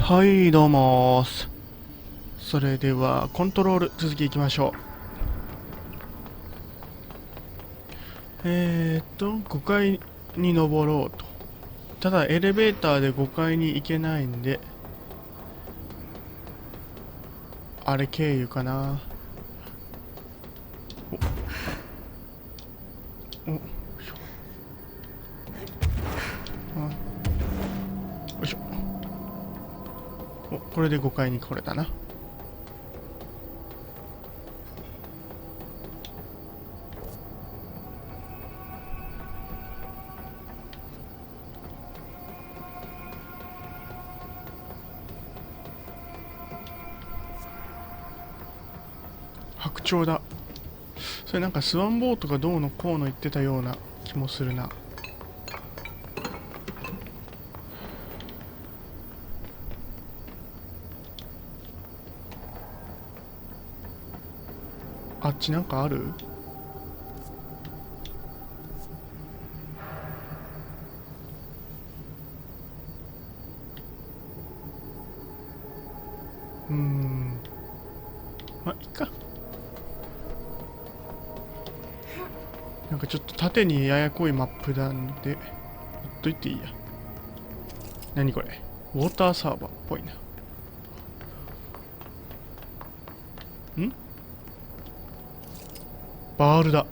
はい、どうもーす。それでは、コントロール、続きいきましょう。5階に登ろうと。ただ、エレベーターで5階に行けないんで、あれ経由かな。お、よいしょ。お、これで5階に来れたな。白鳥だ。それなんかスワンボートがどうのこうの言ってたような気もするな。あっちなんかある？まあ、いっか。なんかちょっと縦にややこいマップなんで、ほっといていいや。何これ？ウォーターサーバーっぽいな。ん？バールだ。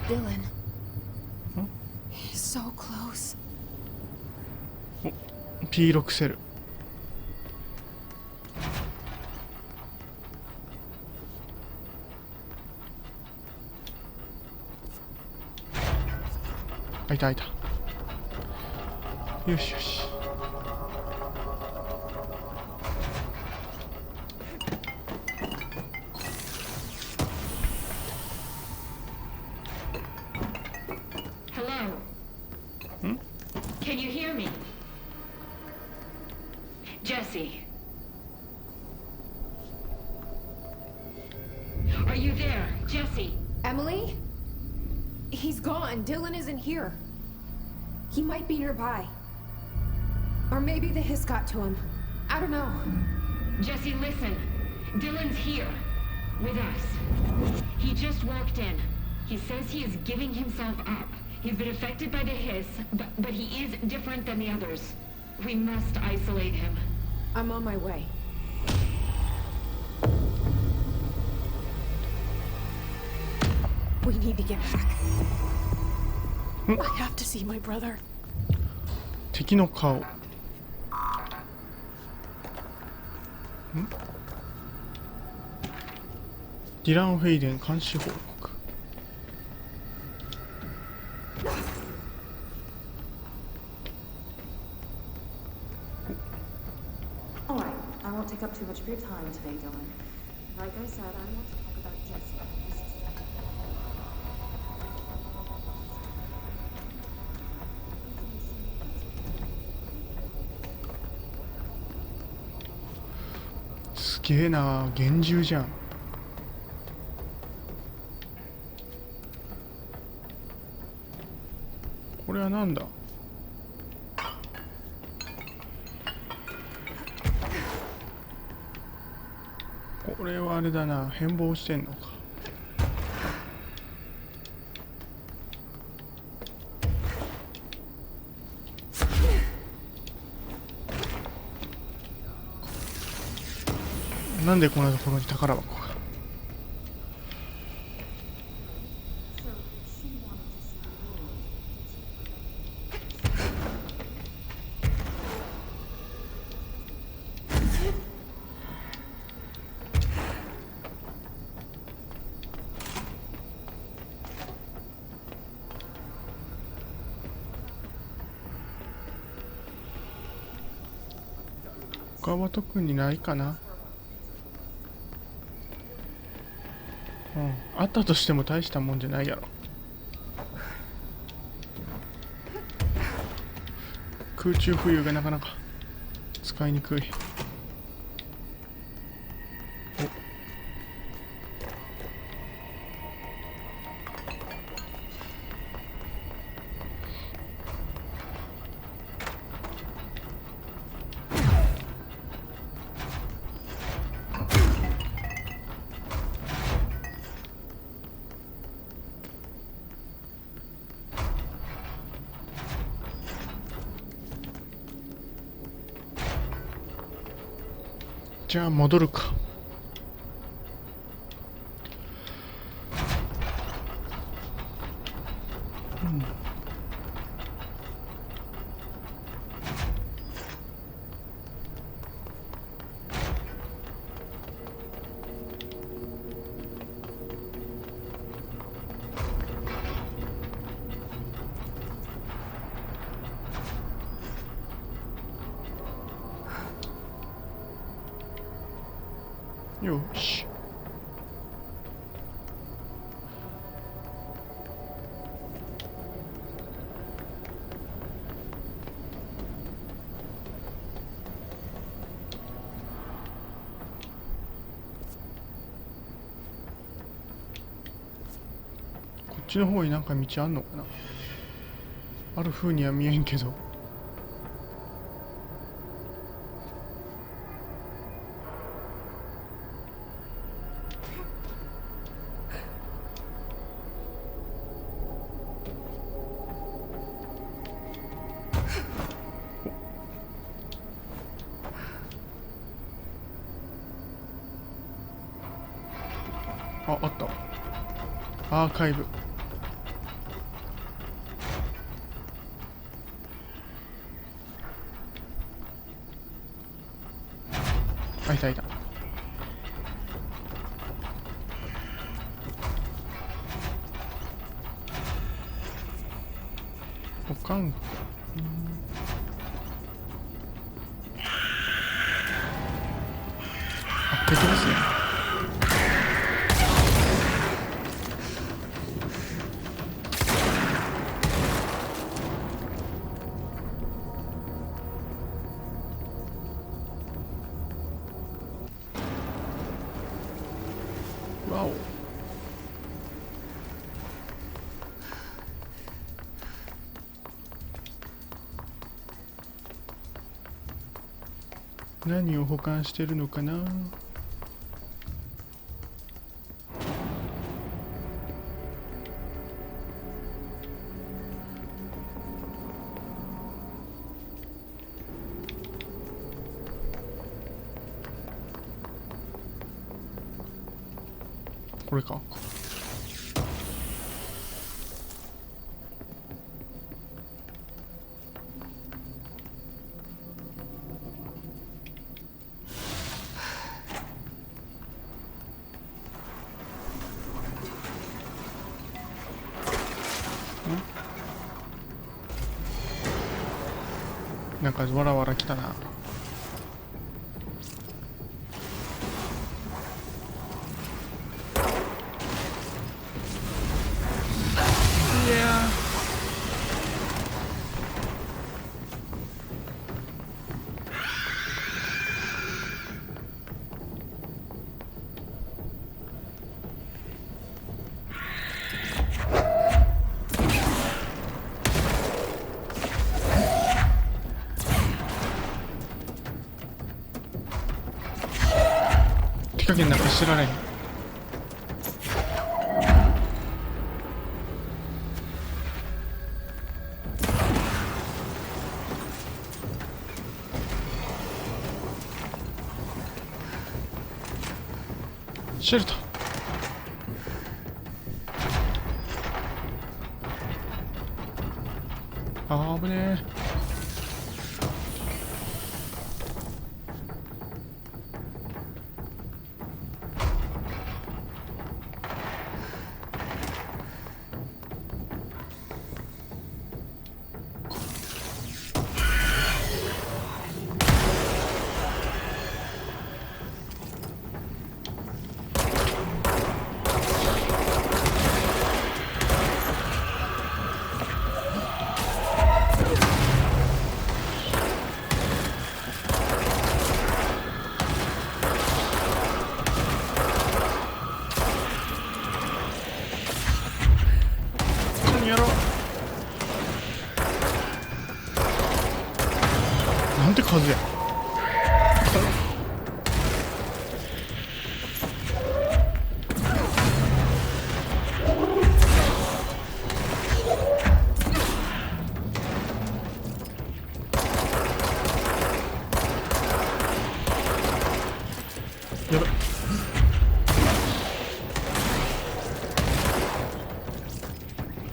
Dylan. He's so close. P6 セル。あ、いたいた。よしよし。Hello. Can you hear me? Jesse. Are you there, Jesse? Emily? He's gone. Dylan isn't here. He might be nearby. Or maybe the hiss got to him. I don't know. Jesse, listen. Dylan's here. With us. He just walked in. He says he is giving himself up. He's been affected by the hiss, but he is different than the others. We must isolate him. I'm on my way. We need to get back. I have to see my brother. 敵の顔。ディラン・フェイデン監視報告。Alright, I won't take up too much of your time today, Dylan. Like I said, I want to talk about Jesse.すげえな、厳重じゃん。これはなんだ？これはあれだな、変貌してんのか。なんでこんなところに宝箱が。他は特にないかな。あったとしても大したもんじゃないやろ。空中浮遊がなかなか使いにくい。じゃあ戻るか。よし。こっちの方になんか道あんのかな。ある風には見えんけど。あ、あった。アーカイブ。あ、いたいた。保管庫。あ、敵ですね。わお。何を保管してるのかな。これか。なんかわらわら来たな。いや手加減なんか知らない。シェルター。あー、危ねえ。やろう。なんて数や。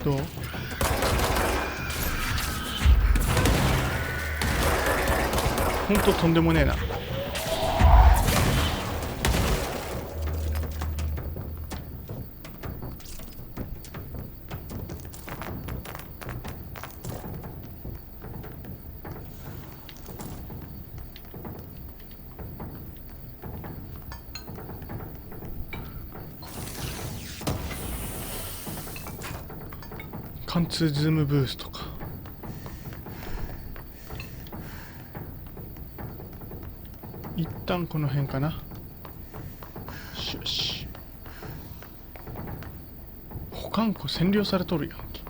どう？ほんととんでもねえな。貫通ズームブーストか。一旦この辺かな。よしよし。保管庫占領されとるやんけ。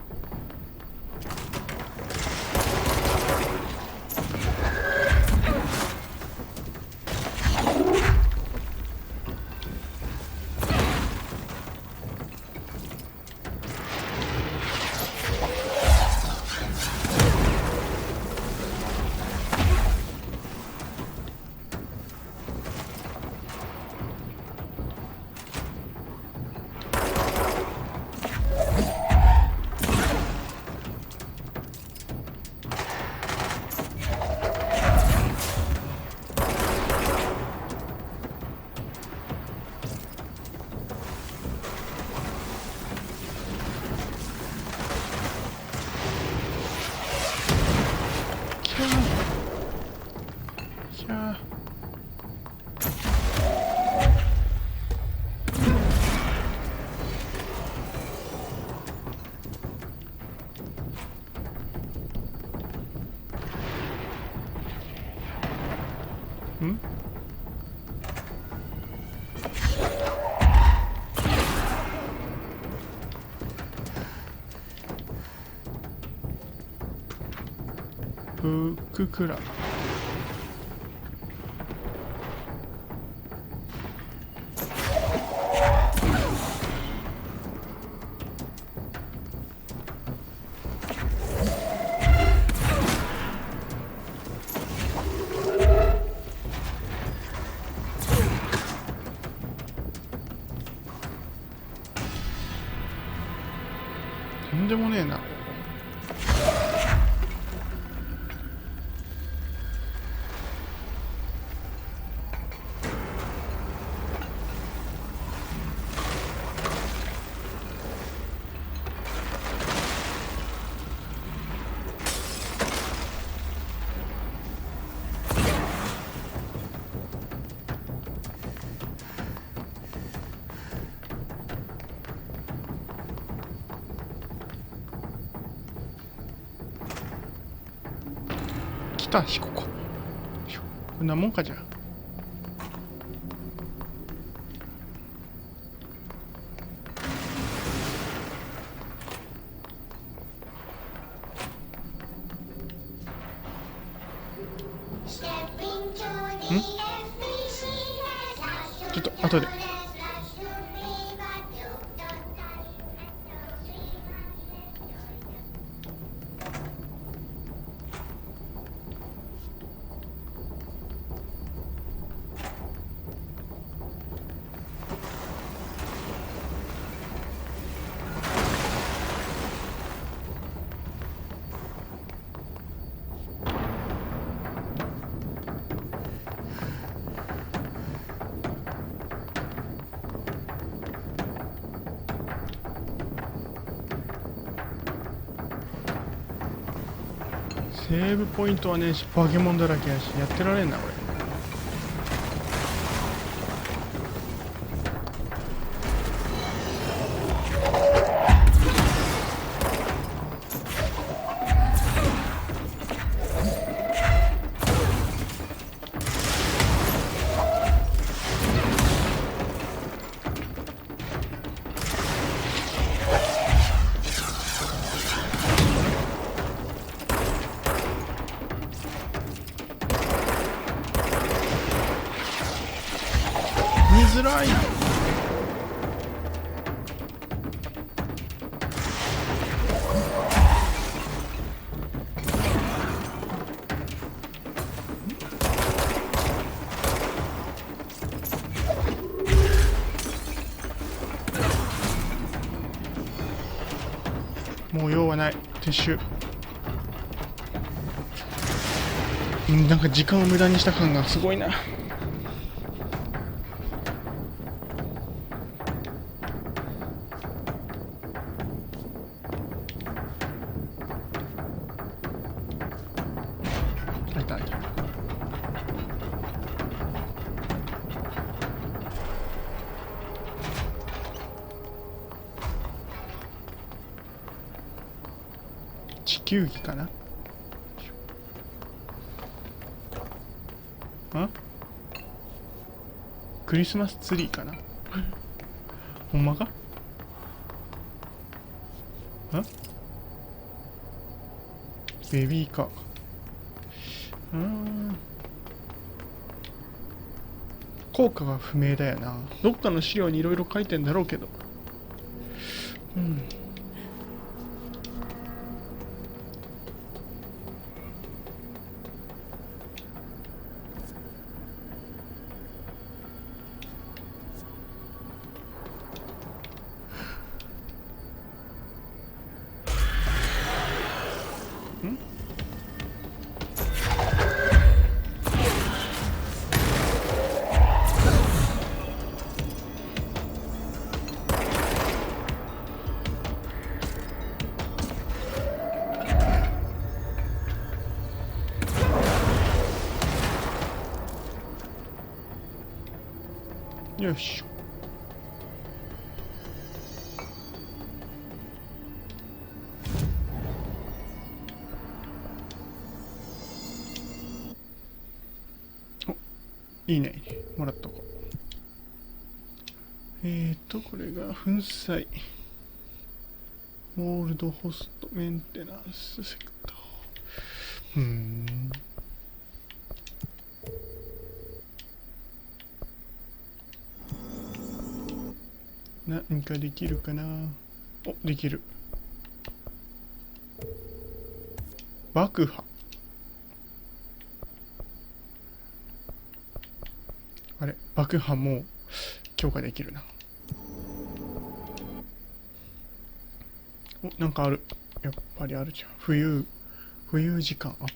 キャー。ん？ブッククラブ。とんでもねえな。来たし、ここ。こんなもんかじゃ。ちょっと後で。セーブポイントはねえし、バケモンだらけやし、やってられんなこれ。もう用はない。撤収。なんか時間を無駄にした感がすごいな。あいたあいた。地球儀かな。クリスマスツリーかな。ほんまか。ベビーカー。効果が不明だよな。どっかの資料にいろいろ書いてんだろうけど。よいしょ。いいね、もらっとこう。これが粉砕。モールドホストメンテナンスセクター。何かできるかな。お、できる。爆破。あれ、爆破も強化できるな。お、なんかある。やっぱりあるじゃん。浮遊時間アップ。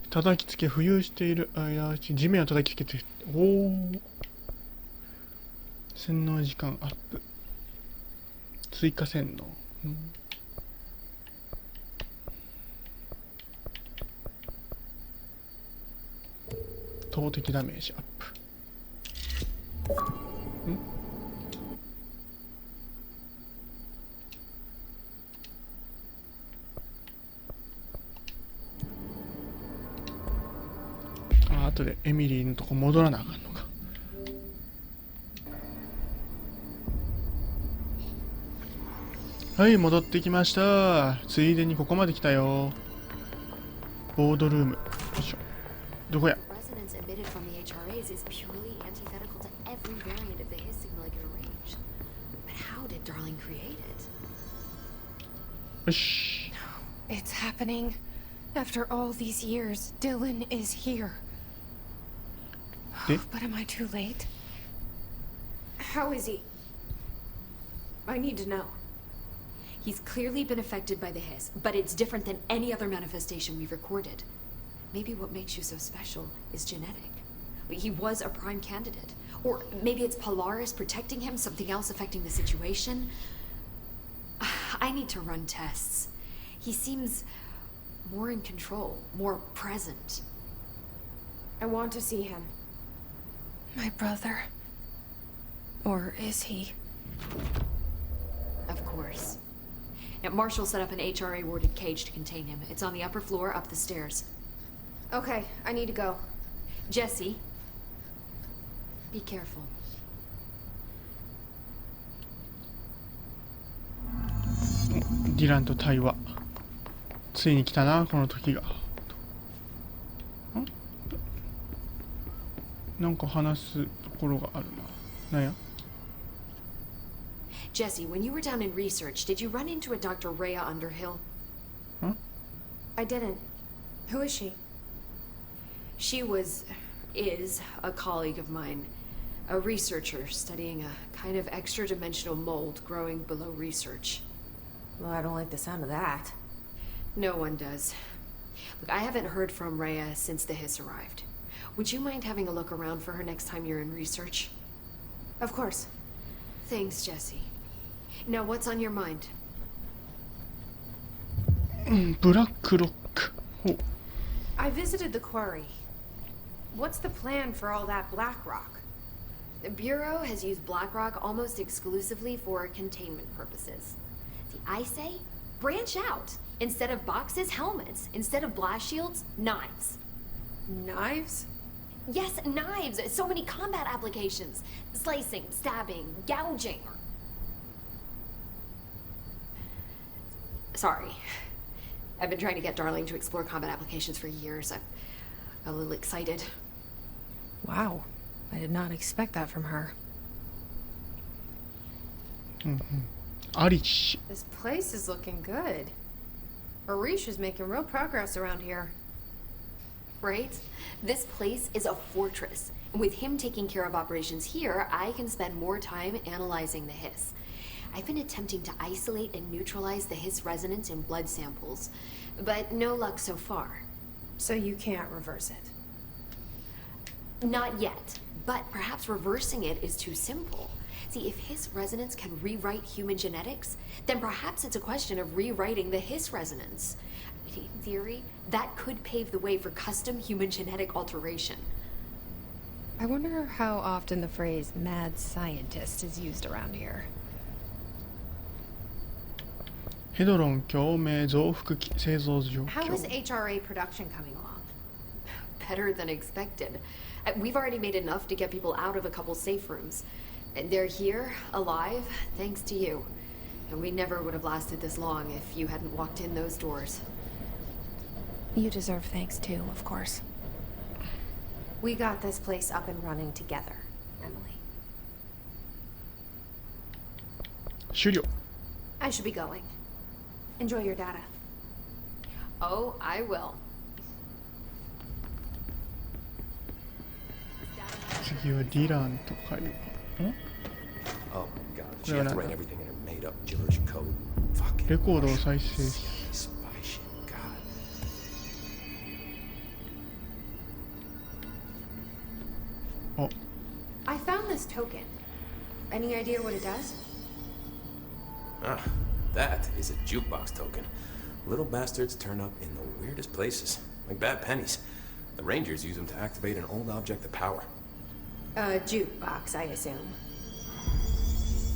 叩きつけ、浮遊している間、地面を叩きつけて、おお。洗脳時間アップ。追加洗脳。投擲ダメージアップ。後でエミリーのとこ戻らなあかんのか。はい、戻ってきました。ついでにここまで来たよ。ボードルーム。よいしょ。どこや。Resonance emitted from the HRAs is purely antithetical to every variant of the His signal it can arrange. But how did Darling create it? よし。It's happening. After all these years, Dylan is here. But am I too late? How is he? I need to know. He's clearly been affected by the Hiss, but it's different than any other manifestation we've recorded. Maybe what makes you so special is genetic. He was a prime candidate. Or maybe it's Polaris protecting him, something else affecting the situation. I need to run tests. He seems more in control, more present. I want to see him. My brother. Or is he? Of course. Now, Marshall set up an HRA-warded cage to contain him. It's on the upper floor, up the stairs. Okay, I need to go. Jesse, be careful. ディランと対話。ついに来たな、この時が。なんか話すところがあるな。なんや？ Jesse, when you were down in research, did you run into a Dr. Rhea Underhill? Huh? I didn't. Who is she? She is a colleague of mine. A researcher studying a kind of extra-dimensional mold growing below research. Well, I don't like the sound of that. No one does. Look, I haven't heard from Rhea since the Hiss arrived. Would you mind having a look around for her next time you're in research? Of course. Thanks, Jesse. Now, what's on your mind? ブラックロック。ほう。 I visited the quarry. What's the plan for all that black rock? The Bureau has used BlackRock almost exclusively for containment purposes. See, I say, branch out. Instead of boxes, helmets. Instead of blast shields, knives. Knives? Yes, knives! So many combat applications. Slicing, stabbing, gouging. Sorry. I've been trying to get Darling to explore combat applications for years. I'm a little excited. Wow. I did not expect that from her. アリッシ This place is looking good. Arish is making real progress around here. Right? This place is a fortress. With him taking care of operations here, I can spend more time analyzing the Hiss. I've been attempting to isolate and neutralize the Hiss resonance in blood samples, but no luck so far. So you can't reverse it. Not yet, but perhaps reversing it is too simple. See, if Hiss resonance can rewrite human genetics, then perhaps it's a question of rewriting the Hiss resonance. In theory, that could pave the way for custom human genetic alteration. I wonder how often the phrase mad scientist is used around here. ヘドロン共鳴増幅器製造状 How 況 is HRA production coming along? Better than expected. We've already made enough to get people out of a couple safe rooms. And they're here, alive, thanks to you. And we never would have lasted this long if you hadn't walked in those doors. You deserve thanks too, of course. We got this place up and running together, Emily. 終了 I should be going. Enjoy your data. Oh, I will. 次はディランと会話ん Oh my god, she Yeah, has to no. write everything in her made-up gibberish code. Fucking レコードを再生 spy shit, god. I found this token. Any idea what it does? Ah, that is a jukebox token. Little bastards turn up in the weirdest places, like bad pennies. The Rangers use them to activate an old object of power. A jukebox, I assume.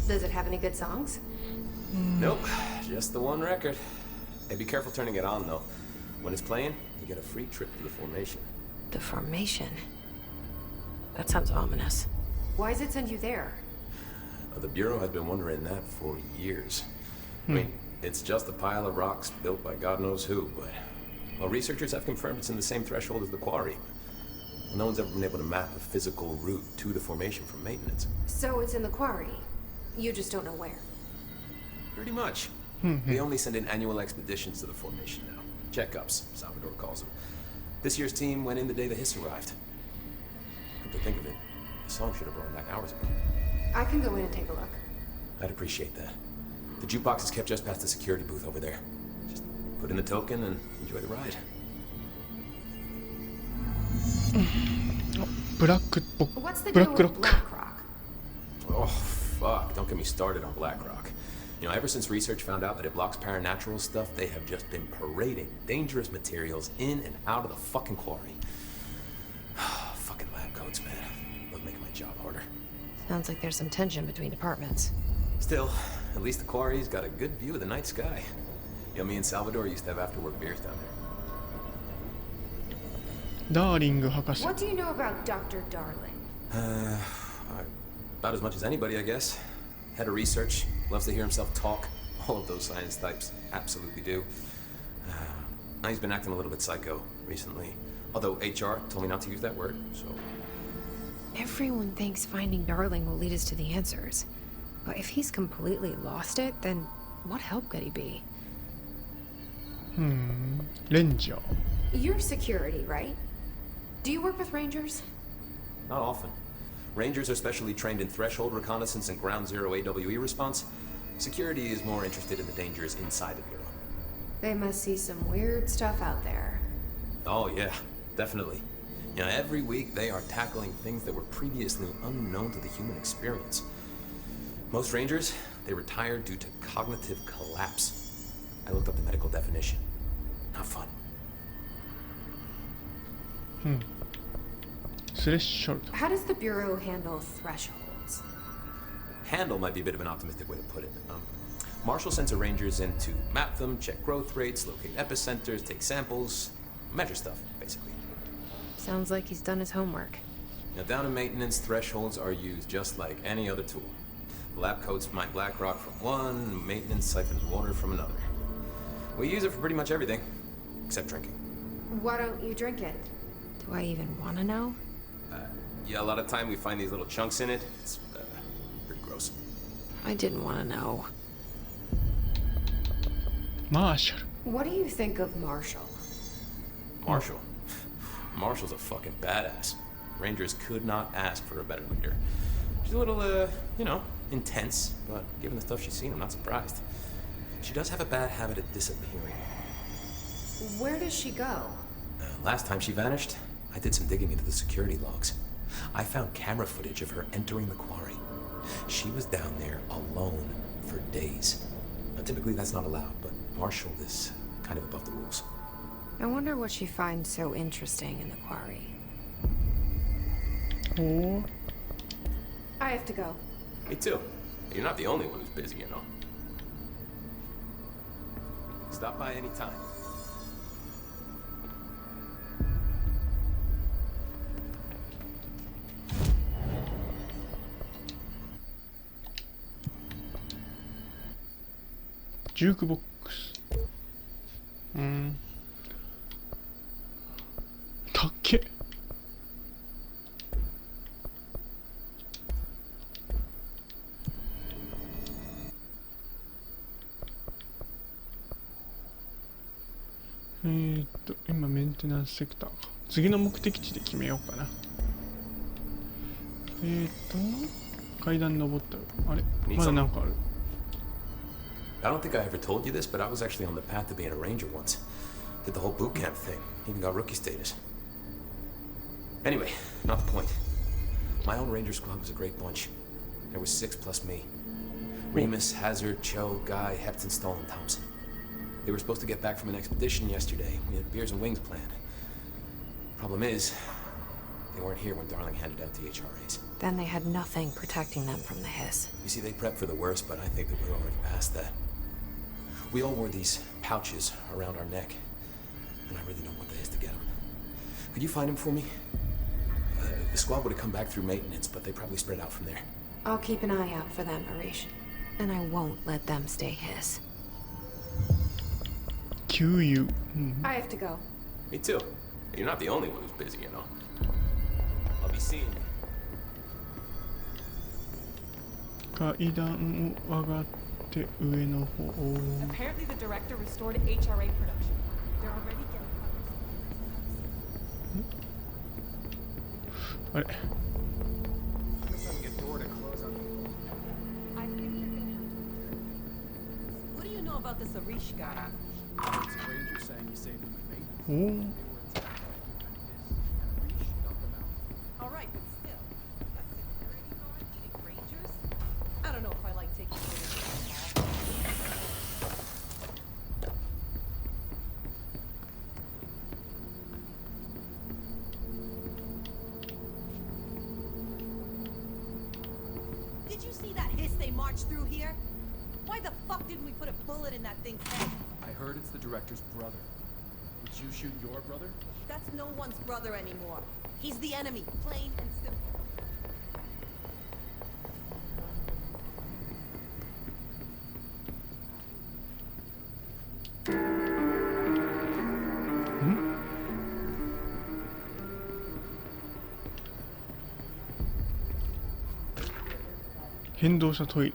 Does it have any good songs? Nope, just the one record. Hey, be careful turning it on, though. When it's playing, you get a free trip to the formation. The formation. That sounds ominous. Why does it send you there? The Bureau has been wondering that for years. I mean, it's just a pile of rocks built by God knows who, but... Well, researchers have confirmed it's in the same threshold as the quarry. Well, no one's ever been able to map a physical route to the formation for maintenance. So it's in the quarry. You just don't know where. Pretty much. They only send in annual expeditions to the formation now. Checkups, Salvador calls them. This year's team went in the day the Hiss arrived. Come to think of it, the song should have brought back hours ago. I can go in and take a look. I'd appreciate that. The jukebox is kept just past the security booth over there. Just put in the token and enjoy the ride. ブラックっぽ What's the ブ deal ラックロ with ック BlackRock? Oh, fuck. Don't get me started on BlackRock. You know, ever since research found out that it blocks paranatural stuff, they have just been parading dangerous materials in and out of the fucking quarry. Fucking lab coats, man. They'll make my job harder. Sounds like there's some tension between departments. Still, at least the quarry's got a good view of the night sky. You know, me and Salvador used to have after-work beers down there. ダーリング博士 What do you know about Dr. Darling? About as much as anybody, I guess. Head of research, loves to hear himself talk. All of those science types absolutely do. Now he's been acting a little bit psycho recently. Although HR told me not to use that word, so... Everyone thinks finding Darling will lead us to the answers. But if he's completely lost it, then what help could he be? レンジャー You're security, right? Do you work with Rangers? Not often. Rangers are specially trained in threshold reconnaissance and ground zero AWE response. Security is more interested in the dangers inside the Bureau. They must see some weird stuff out there. Oh yeah, definitely. You know, every week they are tackling things that were previously unknown to the human experience. Most Rangers, they retire due to cognitive collapse. I looked up the medical definition. Not fun. スレッショルド。 How does the Bureau handle thresholds? Handle might be a bit of an optimistic way to put it. Marshall sends her Rangers in to map them, check growth rates, locate epicenters, take samples, measure stuff, basically. Sounds like he's done his homework. Now, down in maintenance, thresholds are used just like any other tool. The lab coats mine black rock from one, maintenance siphons water from another. We use it for pretty much everything, except drinking. Why don't you drink it? Do I even want to know? Yeah, a lot of time we find these little chunks in it. It's pretty gross. I didn't want to know. マーシャル。 What do you think of Marshall? Marshall. Marshall's a fucking badass. Rangers could not ask for a better leader. She's a little, you know, intense, but given the stuff she's seen, I'm not surprised. She does have a bad habit of disappearing. Where does she go? Last time she vanished, I did some digging into the security logs. I found camera footage of her entering the quarry. She was down there alone for days. Now, typically that's not allowed, but Marshall is kind of above the rules. I wonder what she finds so interesting in the quarry. おー。 I have to go. Me too. You're not the only one who's busy, you know. Stop by any time.ジュークボックス。たっけ。今メンテナンスセクターか。次の目的地で決めようかな。階段登ったよ。あれまだなんかある。 I don't think I ever told you this, but I was actually on the path to being a ranger once. Did the whole boot camp thing. Even got rookie status. Anyway, not the point. My old ranger squad was a great bunch. There was 6 plus me. Remus, Hazard, Cho, Guy, Hepton, Stoll, and Thompson. They were supposed to get back from an expedition yesterday. We had beers and wings planned. Problem is, they weren't here when Darling handed out the HRAs. Then they had nothing protecting them from the hiss. You see, they prepped for the worst, but I think that we're already past that. We all wore these pouches around our neck, and I really don't want the hiss to get them. Could you find them for me? The squad would have come back through maintenance, but they probably spread out from there. I'll keep an eye out for them, Arish. And I won't let them stay hiss. 給油。 I have to go. Me too. You're not the only one who's busy, you know. I'll be seeing you. 階段を上がって上の方。 Apparently the director restored HRA production. They're already getting あれ。 I think you're gonna have to. What do you know about this Arish guy? It's a ranger saying you saved him with me. おお。 They were attacked and Arish knocked them out. All right, but still, a security guard eating rangers? I don't know if I like taking photos of that. Did you see that hiss they marched through here? Why the fuck didn't we put a bullet in that thing's head? I heard it's the director's brother. Would you shoot your brother? That's no one's brother anymore. He's the enemy, plain and simple. Hmm? 変動したトイレ。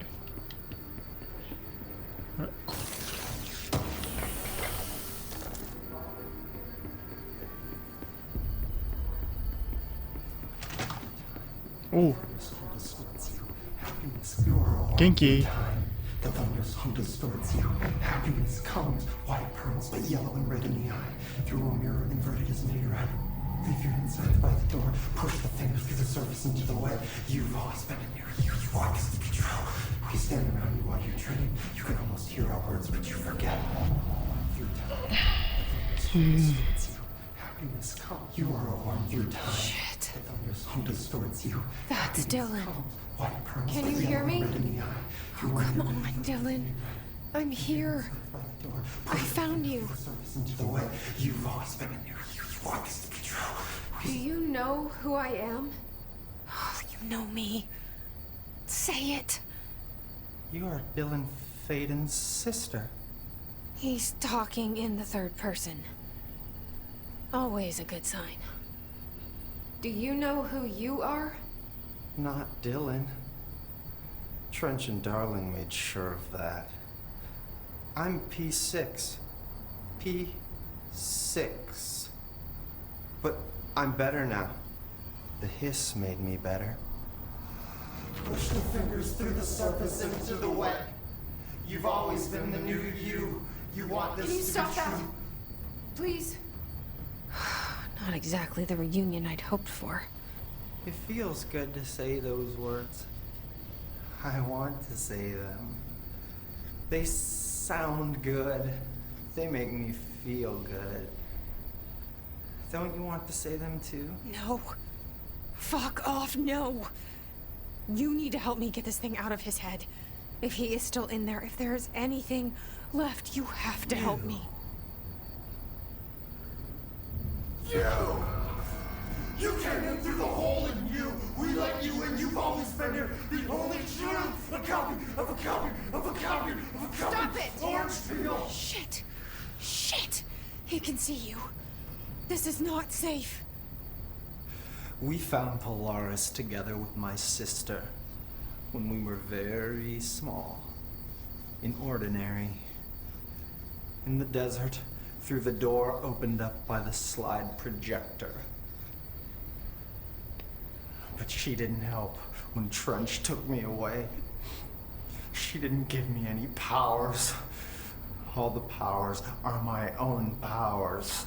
あれおう元気 The hunters towards you. Happiness comes, white pearls, but yellow and red in the eye. Through a mirror inverted as mirror. Leave your insides by the door. Push the fingers through the surface into the way. You've always been near you. You want us to control. We stand around you while you dream. You can almost hear our words, but you forget. Through time. Happiness comes. You are a worm through time. Shit. The thunder's hunters towards you. That's Dylan. White pearls, Can but you yellow hear and me? red in the eye. Oh, come on, Dylan. I'm here. I found you. Into the way. You've always been near you. You want us to control. Do you know who I am? Oh, you know me. Say it. You are Dylan Faden's sister. He's talking in the third person. Always a good sign. Do you know who you are? Not Dylan. Trench and Darling made sure of that. I'm P6. P6. But I'm better now. The hiss made me better. Push the fingers through the surface into the wet. You've always been the new you. You want this Can you to stop be that? true. Please. Not exactly the reunion I'd hoped for. It feels good to say those words. I want to say them. They sound good. They make me feel good. Don't you want to say them too? No. Fuck off, no. You need to help me get this thing out of his head. If he is still in there, if there is anything left, you have to help me. You came in through the hole in you. We let you in. You've always been here. The only truth. A copy of a copy of a copy of a copy. Stop it! Orange peel. Shit. Shit. He can see you. This is not safe. We found Polaris together with my sister when we were very small. In Ordinary. In the desert, through the door opened up by the slide projector. But she didn't help when Trench took me away. She didn't give me any powers. All the powers are my own powers.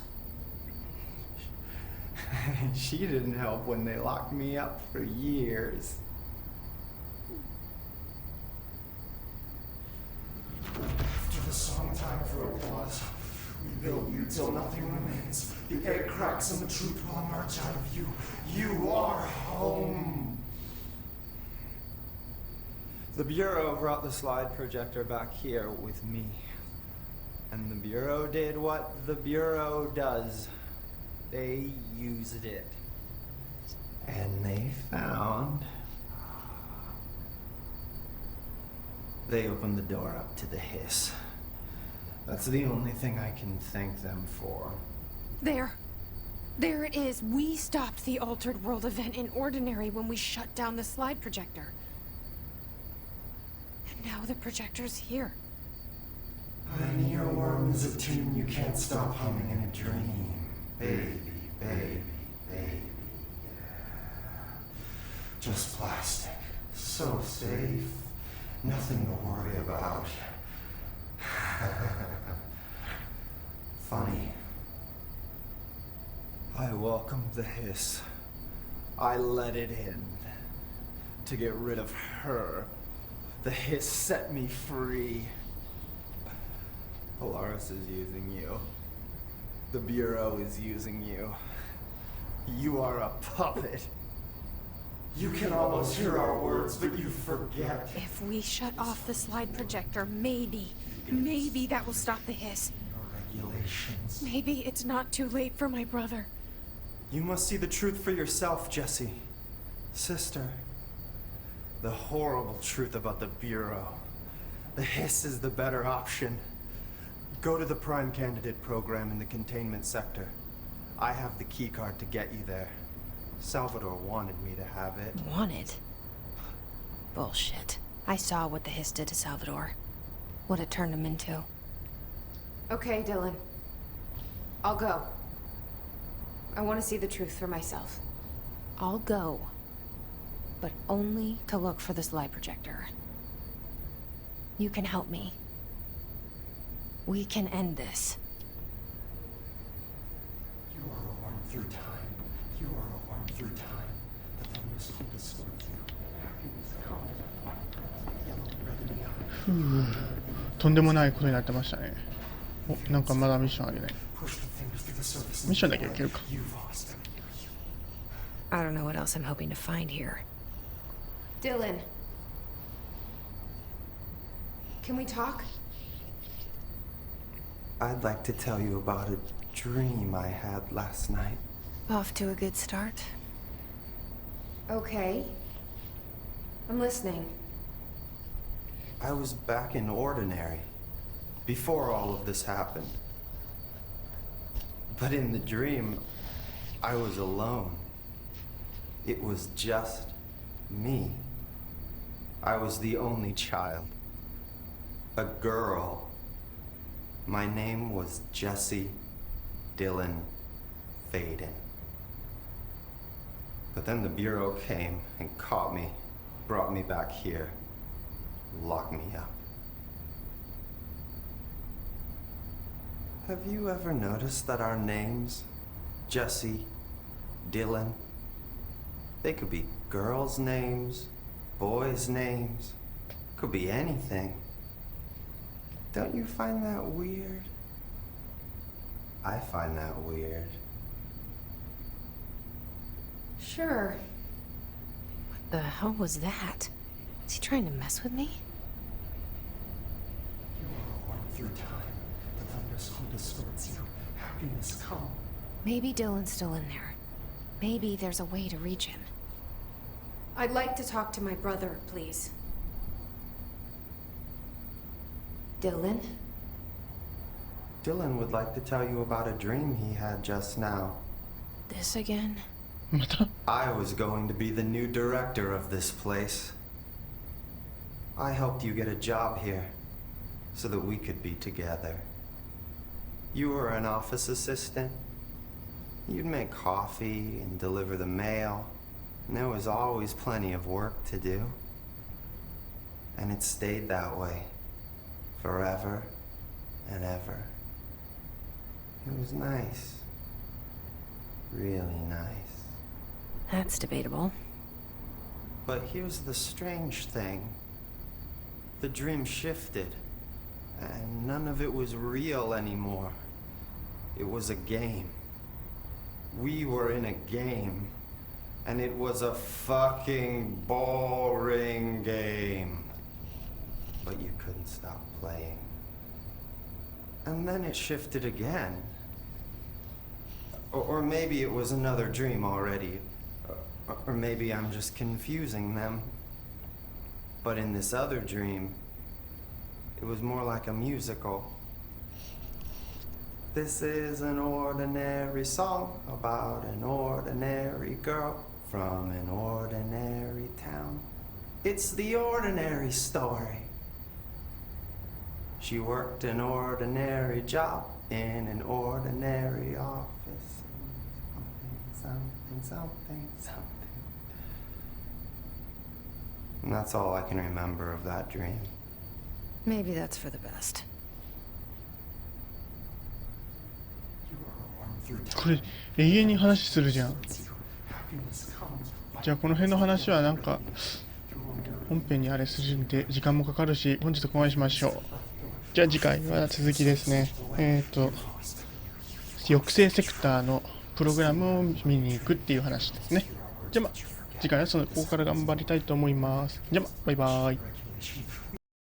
She didn't help when they locked me up for years. After the song time for applause, we build you till nothing remains. The air cracks and the truth will emerge out of you. You are home. The Bureau brought the slide projector back here with me. And the Bureau did what the Bureau does. They used it. And they found... They opened the door up to the hiss. That's the only thing I can thank them for. There. There it is. We stopped the Altered World event in Ordinary when we shut down the slide projector. And now the projector's here. An earworm is a tune you can't stop humming in a dream. Baby, baby, baby, yeah. Just plastic. So safe. Nothing to worry about. Funny. I welcomed the hiss. I let it in. To get rid of her. The hiss set me free. Polaris is using you. The Bureau is using you. You are a puppet. You can almost hear our words, but you forget. If we shut off the slide projector, maybe that will stop the hiss. Your regulations. Maybe it's not too late for my brother. You must see the truth for yourself, Jesse. Sister. The horrible truth about the Bureau. The hiss is the better option. Go to the Prime Candidate program in the containment sector. I have the keycard to get you there. Salvador wanted me to have it. Wanted? Bullshit. I saw what the hiss did to Salvador. What it turned him into. Okay, Dylan. I'll go. I want to see the truth for myself. I'll go. But only to look for the slide projector. You can help me. We can end this. You are a worm through time. You are a worm through time. The thunders will distort you. Happiness comes with white pearls, yellow and red in the eye. ふう、とんでもないことになってましたね。お、なんかまだミッションあるね。 Push the fingers through the surface ミッション into だ the けいけ way. るか。 You've lost. I don't know what else I'm hoping to find here. Dylan. Can we talk? I'd like to tell you about a dream I had last night. Off to a good start. Okay. I'm listening. I was back in Ordinary before all of this happened. But in the dream, I was alone. It was just me. I was the only child. A girl. My name was Jesse Dylan Faden. But then the Bureau came and caught me, brought me back here, locked me up. Have you ever noticed that our names, Jesse, Dylan, they could be girls' names, boys' names, could be anything. Don't you find that weird? I find that weird. Sure. What the hell was that? Is he trying to mess with me? You are a worm through time. The thunders will distort you. Happiness comes. Maybe Dylan's still in there. Maybe there's a way to reach him. I'd like to talk to my brother, please. Dylan? Dylan would like to tell you about a dream he had just now. This again? また I was going to be the new director of this place. I helped you get a job here so that we could be together. You were an office assistant. You'd make coffee and deliver the mail, and there was always plenty of work to do. And it stayed that way, forever and ever. It was nice. Really nice. That's debatable. But here's the strange thing. The dream shifted, and none of it was real anymore. It was a game. We were in a game, and it was a fucking boring game. But you couldn't stop playing. And then it shifted again. Or maybe it was another dream already. Or maybe I'm just confusing them. But in this other dream, it was more like a musical. This is an ordinary song about an ordinary girl from an ordinary town. It's the ordinary story. She worked an ordinary job in an ordinary office. Something. And that's all I can remember of that dream. Maybe that's for the best. You are a worm through これ time. 永遠に話するじゃん。 Happiness comes. じゃあこの辺の話はなんか本編にあれするんで時間もかかるし、本日ここまでしましょう。じゃあ次回は続きですね。抑制セクターのプログラムを見に行くっていう話ですね。じゃあまあ次回はここから頑張りたいと思います。じゃあまあバイバーイ。